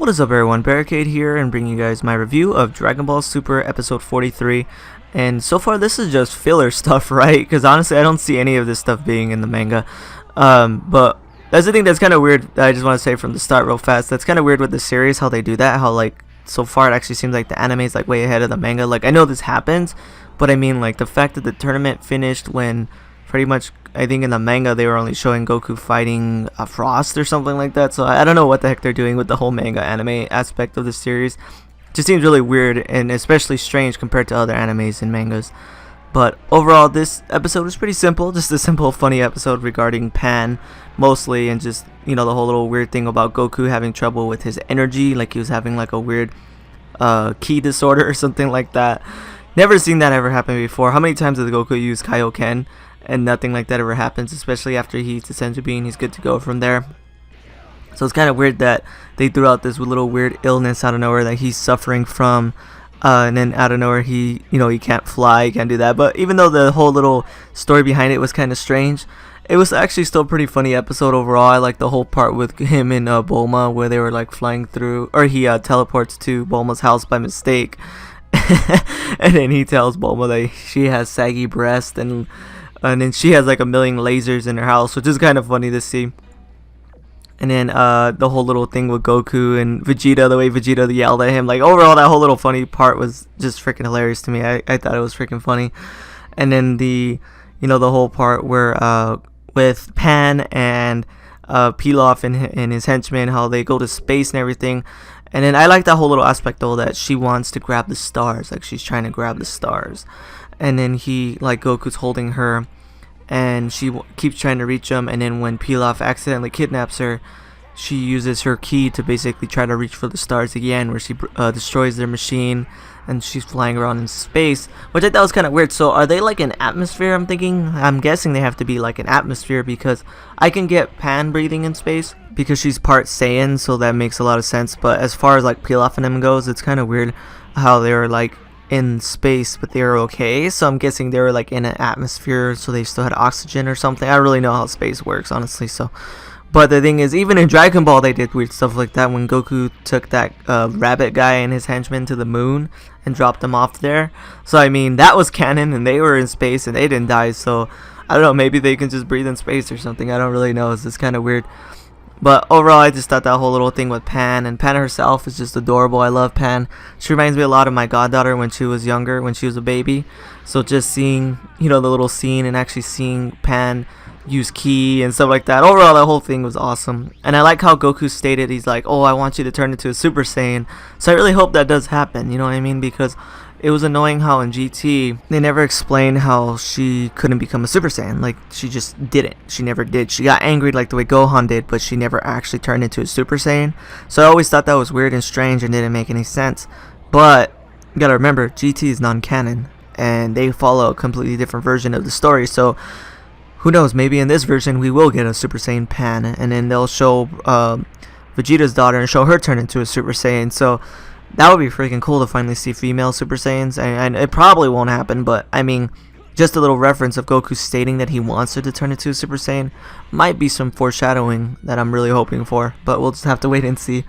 What is up everyone, Barricade here and bringing you guys my review of Dragon Ball Super episode 43. And so far this is just filler stuff, right? Because honestly I don't see any of this stuff being in the manga. But that's the thing that's kind of weird that I just want to say from the start real fast. That's kind of weird with the series, how they do that. How like so far it actually seems like the anime is like way ahead of the manga. Like I know this happens, but I mean like the fact that the tournament finished when pretty much I think in the manga they were only showing Goku fighting a Frost or something like that. So I don't know what the heck they're doing with the whole manga anime aspect of the series. Just seems really weird and especially strange compared to other animes and mangas. But overall this episode was pretty simple, just a simple funny episode regarding Pan mostly, and just, you know, the whole little weird thing about Goku having trouble with his energy, like he was having like a weird ki disorder or something like that. Never seen that ever happen before. How many times did Goku use Kaioken and nothing like that ever happens, especially after he eats the Senzu Bean? He's good to go from there. So it's kind of weird that they threw out this little weird illness out of nowhere that he's suffering from, and then out of nowhere he can't fly, he can't do that. But even though the whole little story behind it was kind of strange, it was actually still a pretty funny episode overall. I like the whole part with him and Bulma where they were like flying through, or he teleports to Bulma's house by mistake and then he tells Bulma that she has saggy breasts, and then she has like a million lasers in her house, which is kind of funny to see. And then the whole little thing with Goku and Vegeta, the way Vegeta yelled at him, like overall that whole little funny part was just freaking hilarious to me. I thought it was freaking funny. And then the whole part where with Pan and Pilaf and his henchmen, how they go to space and everything. And then I like that whole little aspect though, that she wants to grab the stars, like she's trying to grab the stars. And then Goku's holding her, and she keeps trying to reach him. And then when Pilaf accidentally kidnaps her, she uses her ki to basically try to reach for the stars again, where she destroys their machine, and she's flying around in space, which I thought was kind of weird. So are they like an atmosphere? I'm guessing they have to be like an atmosphere, because I can get Pan breathing in space because she's part Saiyan, so that makes a lot of sense. But as far as like Pilaf and them goes, it's kind of weird how they were like in space but they were okay. So I'm guessing they were like in an atmosphere, so they still had oxygen or something. I don't really know how space works, honestly. So but the thing is, even in Dragon Ball they did weird stuff like that when Goku took that rabbit guy and his henchmen to the moon and dropped them off there. So I mean that was canon, and they were in space and they didn't die. So I don't know, maybe they can just breathe in space or something. I don't really know. It's just kind of weird. But overall, I just thought that whole little thing with Pan, and Pan herself is just adorable. I love Pan. She reminds me a lot of my goddaughter when she was younger, when she was a baby. So just seeing, the little scene and actually seeing Pan use ki and stuff like that. Overall, that whole thing was awesome. And I like how Goku stated, he's like, oh, I want you to turn into a Super Saiyan. So I really hope that does happen, you know what I mean? Because it was annoying how in GT they never explained how she couldn't become a Super Saiyan. Like she just didn't. She never did. She got angry like the way Gohan did, but she never actually turned into a Super Saiyan. So I always thought that was weird and strange and didn't make any sense. But you gotta remember, GT is non-canon and they follow a completely different version of the story. So who knows, maybe in this version we will get a Super Saiyan Pan, and then they'll show Vegeta's daughter and show her turn into a Super Saiyan. So that would be freaking cool to finally see female Super Saiyans. And it probably won't happen, but I mean, just a little reference of Goku stating that he wants her to turn into a Super Saiyan might be some foreshadowing that I'm really hoping for, but we'll just have to wait and see.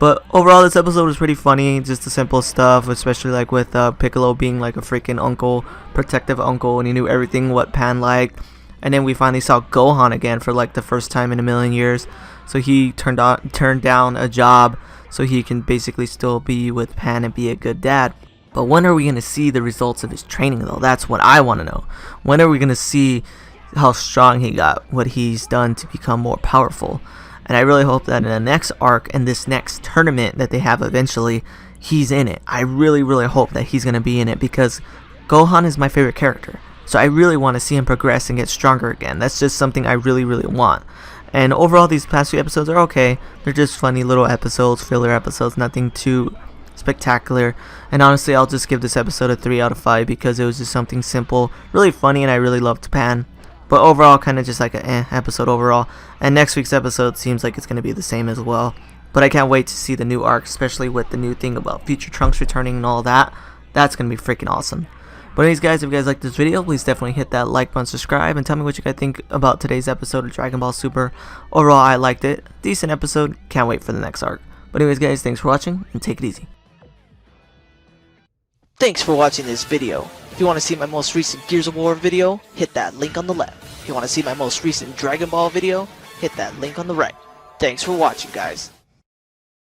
But overall, this episode was pretty funny, just the simple stuff, especially like with Piccolo being like a freaking uncle, protective uncle, and he knew everything what Pan liked. And then we finally saw Gohan again for like the first time in a million years. So he turned down a job so he can basically still be with Pan and be a good dad. But when are we going to see the results of his training though? That's what I want to know. When are we going to see how strong he got, what he's done to become more powerful? And I really hope that in the next arc and this next tournament that they have eventually, he's in it. I really, really hope that he's going to be in it, because Gohan is my favorite character. So I really want to see him progress and get stronger again. That's just something I really, really want. And overall, these past few episodes are okay. They're just funny little episodes, filler episodes, nothing too spectacular. And honestly, I'll just give this episode a 3 out of 5 because it was just something simple, really funny, and I really loved Pan. But overall, kind of just like an episode overall. And next week's episode seems like it's going to be the same as well. But I can't wait to see the new arc, especially with the new thing about future Trunks returning and all that. That's going to be freaking awesome. But anyways guys, if you guys liked this video, please definitely hit that like button, subscribe, and tell me what you guys think about today's episode of Dragon Ball Super. Overall, I liked it. Decent episode. Can't wait for the next arc. But anyways guys, thanks for watching and take it easy. Thanks for watching this video. If you want to see my most recent Gears of War video, hit that link on the left. If you want to see my most recent Dragon Ball video, hit that link on the right. Thanks for watching, guys.